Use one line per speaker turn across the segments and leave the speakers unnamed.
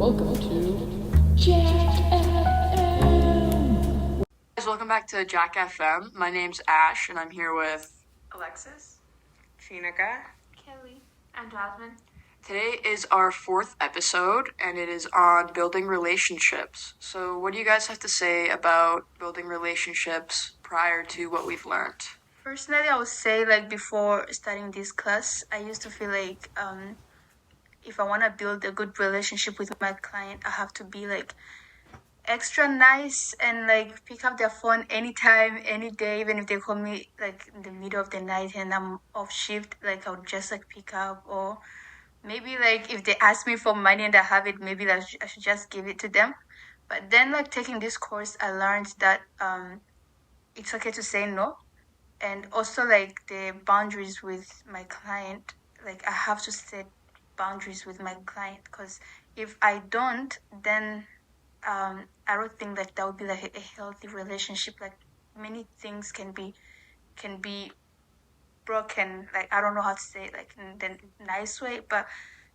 Welcome to Jack FM.
Guys, welcome back to Jack FM. My name's Ash, and I'm here with
Alexis,
Shinika,
Kelly, and Jasmine.
Today is our 4th episode, and it is on building relationships. So, what do you guys have to say about building relationships prior to what we've learned?
Personally, I would say, before starting this class, I used to feel like if I want to build a good relationship with my client, I have to be extra nice and pick up their phone anytime, any day, even if they call me in the middle of the night and I'm off shift, I would just pick up. Or maybe if they ask me for money and I have it, maybe I should just give it to them. But then taking this course, I learned that it's okay to say no. And also the boundaries with my client, I have to set boundaries with my client, because if I don't, then I don't think that would be a healthy relationship. Many things can be broken. I don't know how to say it in the nice way, but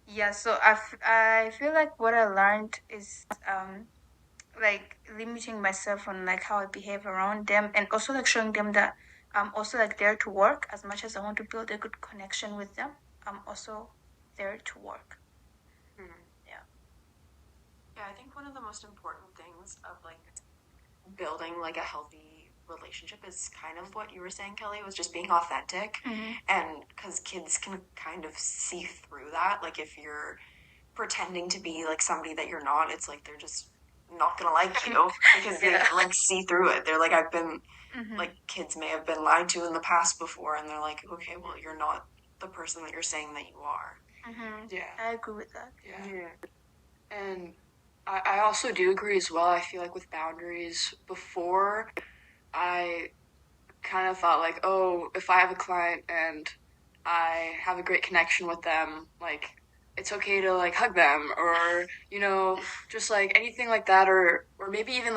yeah. So I feel what I learned is limiting myself on how I behave around them, and also showing them that I'm also there to work. As much as I want to build a good connection with them, I'm also there to work.
Yeah, I think one of the most important things of building a healthy relationship is kind of what you were saying, Kelly, was just being authentic. And because kids can kind of see through that. If you're pretending to be somebody that you're not, it's they're just not gonna like you because they see through it. They're I've been kids may have been lied to in the past before, and they're okay, well, you're not the person that you're saying that you are.
Yeah.
I agree with that.
Yeah. And I also do agree as well. I feel with boundaries, before, I kind of thought oh, if I have a client and I have a great connection with them, it's okay to hug them, or just anything like that, or maybe even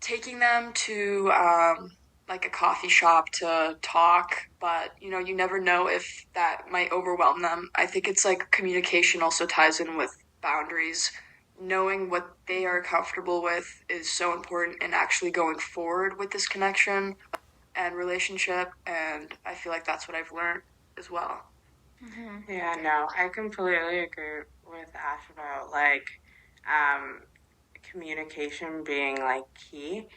taking them to a coffee shop to talk, but you never know if that might overwhelm them. I think it's communication also ties in with boundaries. Knowing what they are comfortable with is so important in actually going forward with this connection and relationship, and I feel that's what I've learned as well.
Yeah, no, I completely agree with Ash about communication being key.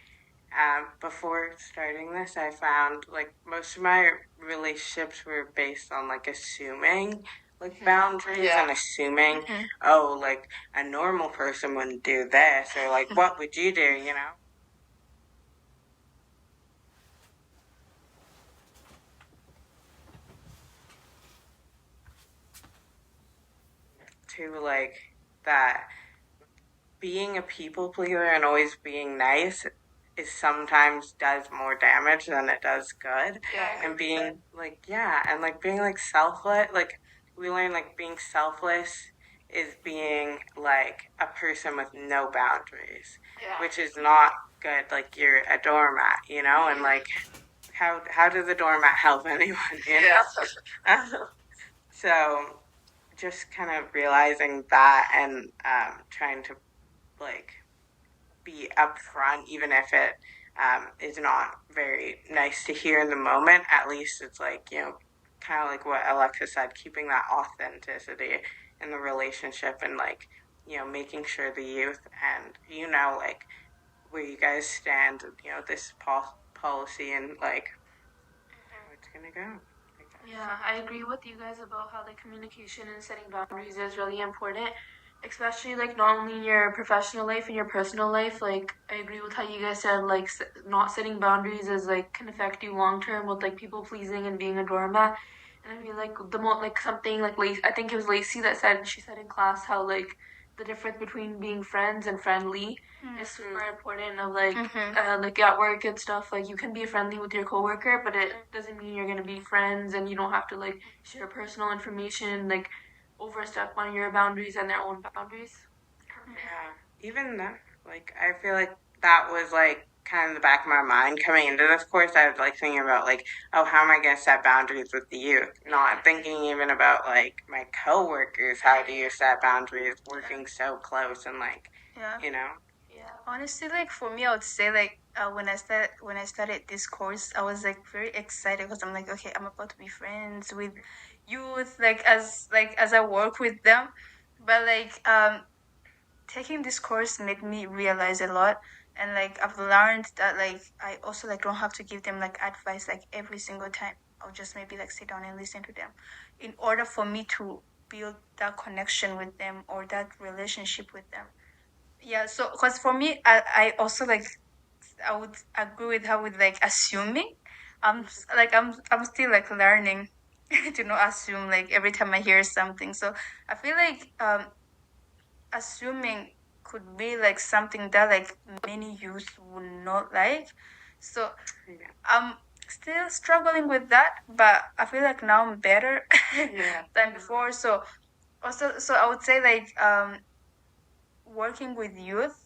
Before starting this, I found most of my relationships were based on assuming boundaries and assuming, oh, a normal person wouldn't do this, or what would you do, to that being a people pleaser and always being nice is sometimes does more damage than it does good.
Yeah.
And being and being selfless, we learn being selfless is being a person with no boundaries, which is not good. You're a doormat, and how does a doormat help anyone, So just kind of realizing that and trying to be upfront, even if it is not very nice to hear in the moment. At least it's kind of what Alexa said, keeping that authenticity in the relationship, and making sure the youth and where you guys stand, this policy, and how it's gonna go.
Yeah, I agree with you guys about how communication and setting boundaries is really important, especially not only in your professional life and your personal life. I agree with how you guys said not setting boundaries is can affect you long term with people pleasing and being a doormat. And I mean the more something I think it was Lacey that said, she said in class how the difference between being friends and friendly is super important. Of at work and stuff, you can be friendly with your coworker, but it doesn't mean you're gonna be friends, and you don't have to share personal information, overstep on your boundaries and their own boundaries.
Yeah, even that, I feel that was kind of in the back of my mind coming into this course, I was like thinking about like, oh, how am I going to set boundaries with the youth? Not thinking even about like my coworkers. How do you set boundaries working so close and like,
Yeah.
you know?
Yeah.
Honestly, like for me, I would say like when I started this course, I was like very excited because I'm like, okay, I'm about to be friends with youth, like as I work with them. But like taking this course made me realize a lot, and like I've learned that like I also like don't have to give them like advice like every single time. I'll just maybe like sit down and listen to them, in order for me to build that connection with them or that relationship with them. Yeah, so because for me, I also like I would agree with her with like assuming. I'm still like learning to not assume like every time I hear something. So I feel like assuming could be like something that like many youth would not like. So
Yeah.
I'm still struggling with that, but I feel like now I'm better
Yeah.
than before. So also, so I would say like working with youth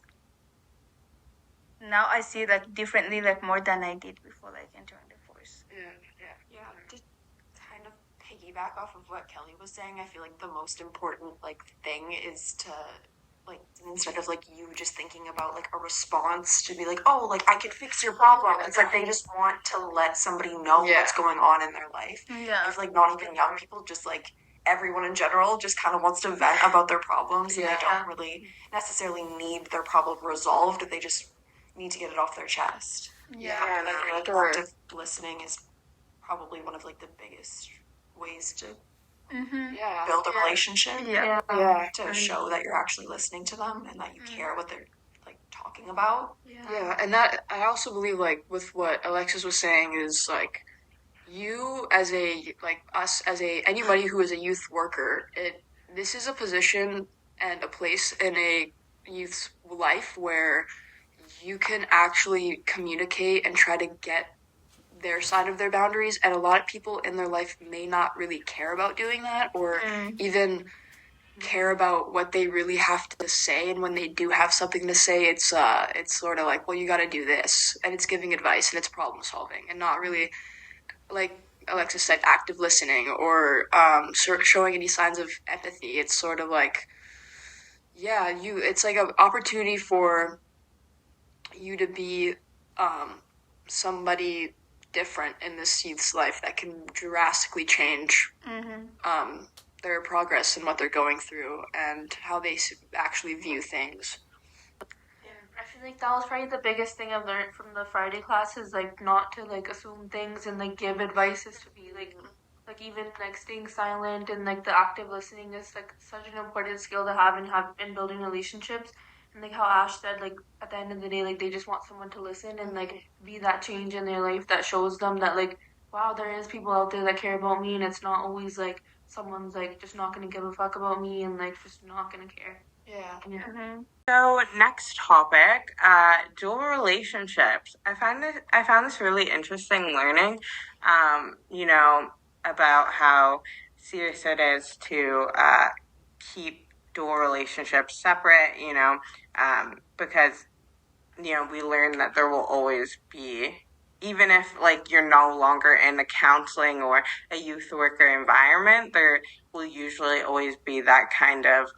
now I see it like differently, like more than I did before like entering the course.
Yeah, to kind of piggyback off of what Kelly was saying, I feel like the most important like thing is to like instead of like you just thinking about like a response to be like, oh, like I can fix your problem. It's like they just want to let somebody know
Yeah.
what's going on in their life.
Yeah.
I feel like not even young people, just like everyone in general just kind of wants to vent about their problems and they don't really necessarily need their problem resolved. They just need to get it off their chest.
Yeah.
And I feel like active listening is probably one of like the biggest ways to
Mm-hmm.
build a relationship.
Yeah.
To show that you're actually listening to them and that you care what they're like talking about.
Yeah.
And that I also believe like with what Alexis was saying is like you as a like us as a anybody who is a youth worker, this is a position and a place in a youth's life where you can actually communicate and try to get their side of their boundaries, and a lot of people in their life may not really care about doing that or even care about what they really have to say. And when they do have something to say, it's sort of like, well, you got to do this, and it's giving advice and it's problem solving and not really, like Alexis said, active listening or showing any signs of empathy. It's sort of like, it's like an opportunity for you to be somebody different in this youth's life that can drastically change their progress and what they're going through and how they actually view things.
I feel like that was probably the biggest thing I've learned from the Friday class is like not to like assume things and like give advice is to be like even like staying silent and like the active listening is like such an important skill to have in building relationships. And like how Ash said, like at the end of the day, like they just want someone to listen and like be that change in their life that shows them that like, wow, there is people out there that care about me and it's not always like someone's like just not gonna give a fuck about me and like just not gonna care.
Mm-hmm.
So next topic, dual relationships. I found this really interesting learning, you know, about how serious it is to keep dual relationships separate, you know, because, you know, we learn that there will always be, even if like you're no longer in a counseling or a youth worker environment, there will usually always be that kind of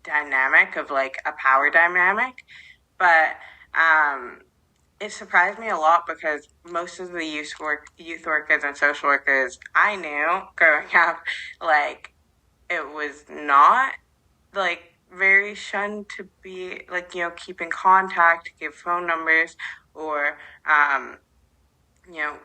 dynamic of like a power dynamic. But it surprised me a lot because most of the youth workers and social workers I knew growing up, like it was not like very shunned to be like, you know, keep in contact, give phone numbers, or you know,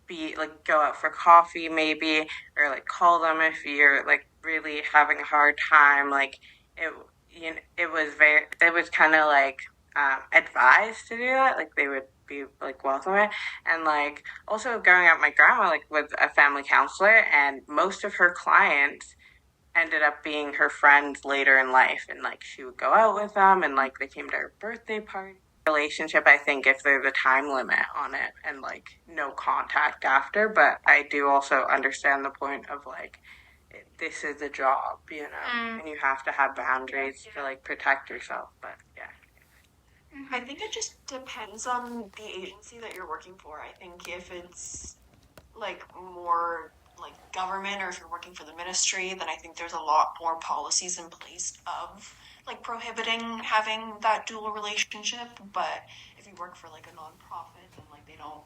be like go out for coffee maybe, or like call them if you're like really having a hard time. Like it, you know, it was kind of like advised to do that. Like they would be like welcome it. And like also growing up, my grandma like was a family counselor, and most of her clients ended up being her friends later in life, and like she would go out with them and like they came to her birthday party. Relationship, I think, if there's a time limit on it and like no contact after. But I do also understand the point of like this is a job, you know, and you have to have boundaries to like protect yourself. But
I think it just depends on the agency that you're working for. I think if it's like more like government, or if you're working for the ministry, then I think there's a lot more policies in place of like prohibiting having that dual relationship. But if you work for like a nonprofit, then like they don't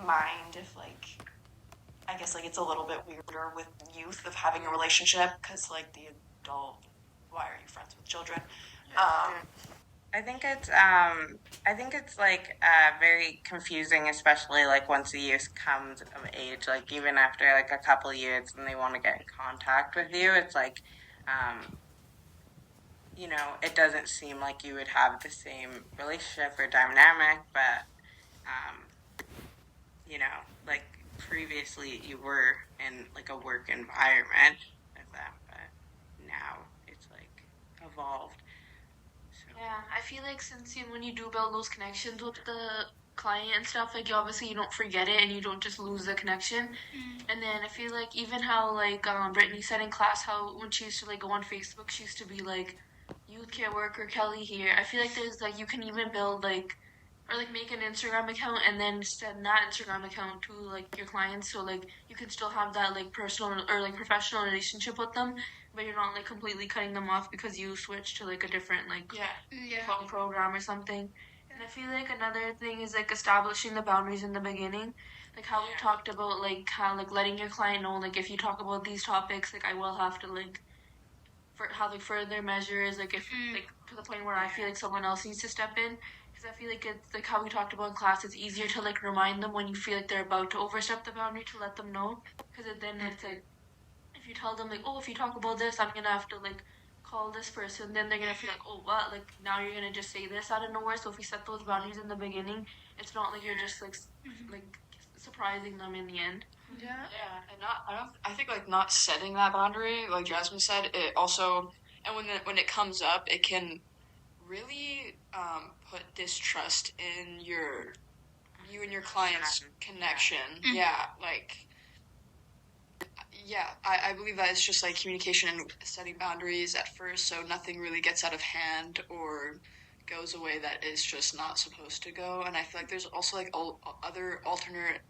mind if like, I guess like it's a little bit weirder with youth of having a relationship, because like the adult, why are you friends with children?
I think it's like very confusing, especially like once the youth comes of age. Like even after like a couple years, and they want to get in contact with you, it's like, you know, it doesn't seem like you would have the same relationship or dynamic, but you know, like previously you were in like a work environment with them, but now it's like evolved. So.
Yeah, I feel like since when you do build those connections with the client and stuff, like you don't forget it and you don't just lose the connection. And then I feel like even how like Brittany said in class, how when she used to like go on Facebook, she used to be like youth care worker Kelly here. I feel like there's like you can even build like or like make an Instagram account and then send that Instagram account to like your clients, so like you can still have that like personal or like professional relationship with them, but you're not like completely cutting them off because you switch to like a different like phone program or something. And I feel like another thing is like establishing the boundaries in the beginning, like how we talked about like how like letting your client know like if you talk about these topics, like I will have to like for how like further measures, like if like to the point where I feel like someone else needs to step in, because I feel like it's like how we talked about in class, it's easier to like remind them when you feel like they're about to overstep the boundary, to let them know, because then it's like if you tell them like, oh, if you talk about this, I'm gonna have to like call this person, then they're gonna feel like, oh, what, like now you're gonna just say this out of nowhere. So if you set those boundaries in the beginning, it's not like you're just like surprising them in the end.
And I think like not setting that boundary, like Jasmine said, it also, and when it comes up, it can really put distrust in you and your client's connection. Yeah, like I believe that it's just like communication and setting boundaries at first, so nothing really gets out of hand or goes away that is just not supposed to go. And I feel like there's also like other alternate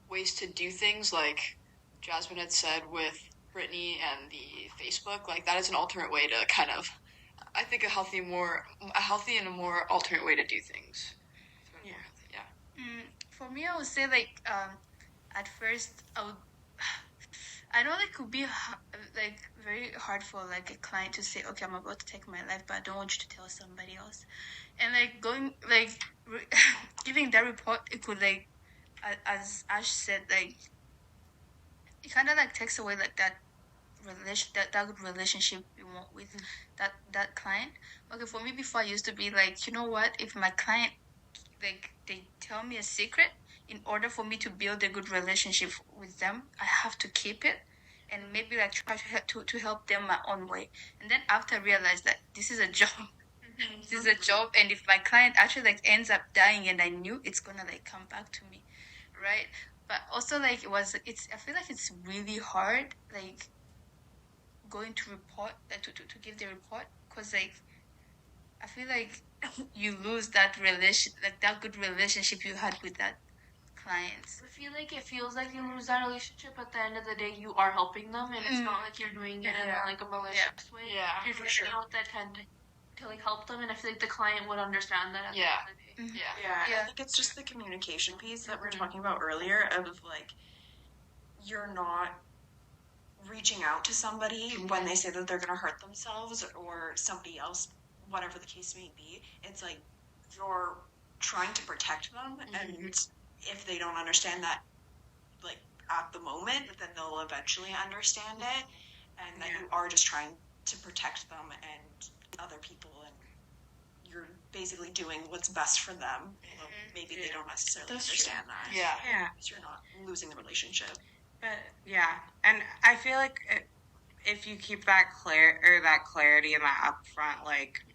ways to do things, like Jasmine had said with Brittany and the Facebook. Like that is an alternate way to kind of, I think a healthy and a more alternate way to do things.
For me, I would say like at first I know it could be like very hard for like a client to say, okay, I'm about to take my life, but I don't want you to tell somebody else. And like going like giving that report, it could like as Ash said, like it kind of like takes away like that good relationship you want with that client. Okay, for me before I used to be like, you know what, if my client like they tell me a secret, in order for me to build a good relationship with them, I have to keep it and maybe like try to help them my own way. And then after I realized that this is a job, this is a job, and if my client actually like ends up dying and I knew, it's gonna like come back to me, right? But also like it's I feel like it's really hard like going to report to give the report, because like I feel like you lose that that good relationship you had with that clients.
I feel like it feels like you lose that relationship. At the end of the day, you are helping them, and it's not like you're doing it in like a malicious way. You're
for
doing
sure.
it with the intent to like help them, and I feel like the client would understand that at the end of the day.
I think it's just the communication piece that we were talking about earlier, of like you're not reaching out to somebody when they say that they're going to hurt themselves or somebody else, whatever the case may be. It's like you're trying to protect them, and if they don't understand that like at the moment, then they'll eventually understand it, and that you are just trying to protect them and other people, and you're basically doing what's best for them. Maybe they don't necessarily understand that. So you're not losing the relationship.
But and I feel like if you keep that clarity and that upfront, like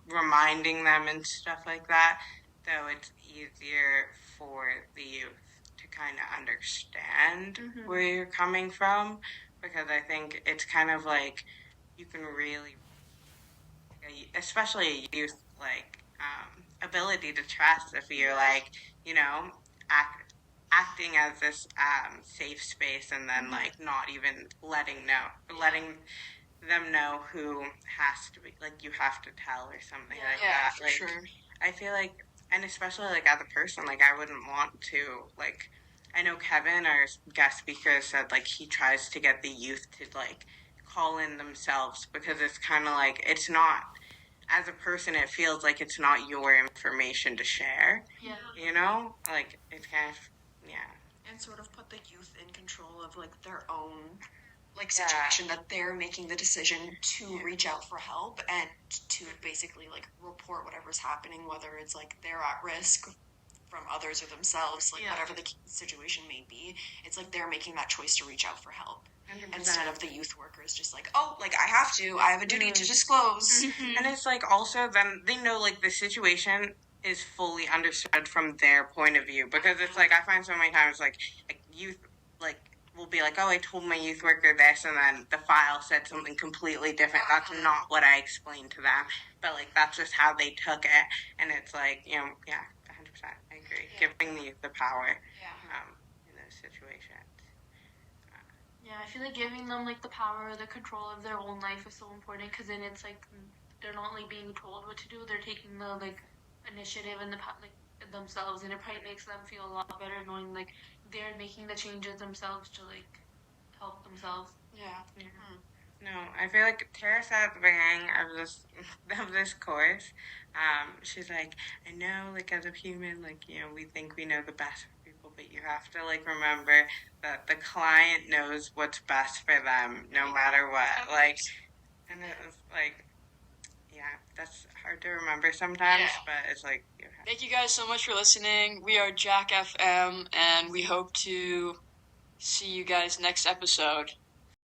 reminding them and stuff like that, though it's easier for the youth to kind of understand where you're coming from, because I think it's kind of like you can really especially a youth like ability to trust if you're like, you know, acting as this safe space and then like not even letting them know who has to be like you have to tell or something like that.
for
Like
sure.
I feel like, and especially like as a person, like I wouldn't want to like. I know Kevin, our guest speaker, said like he tries to get the youth to like call in themselves because it's kind of like it's not. As a person, it feels like it's not your information to share.
Yeah.
You know, like it's kind of yeah.
And sort of put the youth in control of like their own like situation, that they're making the decision to reach out for help and to basically like report whatever's happening, whether it's like they're at risk from others or themselves, like whatever the situation may be. It's like they're making that choice to reach out for help
100%.
instead of the youth workers just like, oh, like I have a duty to disclose.
And it's like also then they know like the situation is fully understood from their point of view because it's like I find so many times like youth like will be like, oh, I told my youth worker this and then the file said something completely different. That's not what I explained to them, but like that's just how they took it. And it's like, you know, yeah, 100%, I agree. Giving the youth the power in those situations.
Yeah, I feel like giving them like the power or the control of their own life is so important because then it's like they're not like being told what to do. They're taking the like initiative and the like themselves, and it probably makes them feel a lot better knowing like they're making the changes themselves to like help themselves.
Yeah.
No, I feel like Tara said at the beginning of this course, she's like, I know, like as a human, like you know, we think we know the best for people, but you have to like remember that the client knows what's best for them, no matter what. Like, and it was like, yeah, that's hard to remember sometimes, but it's like.
Thank you guys so much for listening. We are Jack FM, and we hope to see you guys next episode.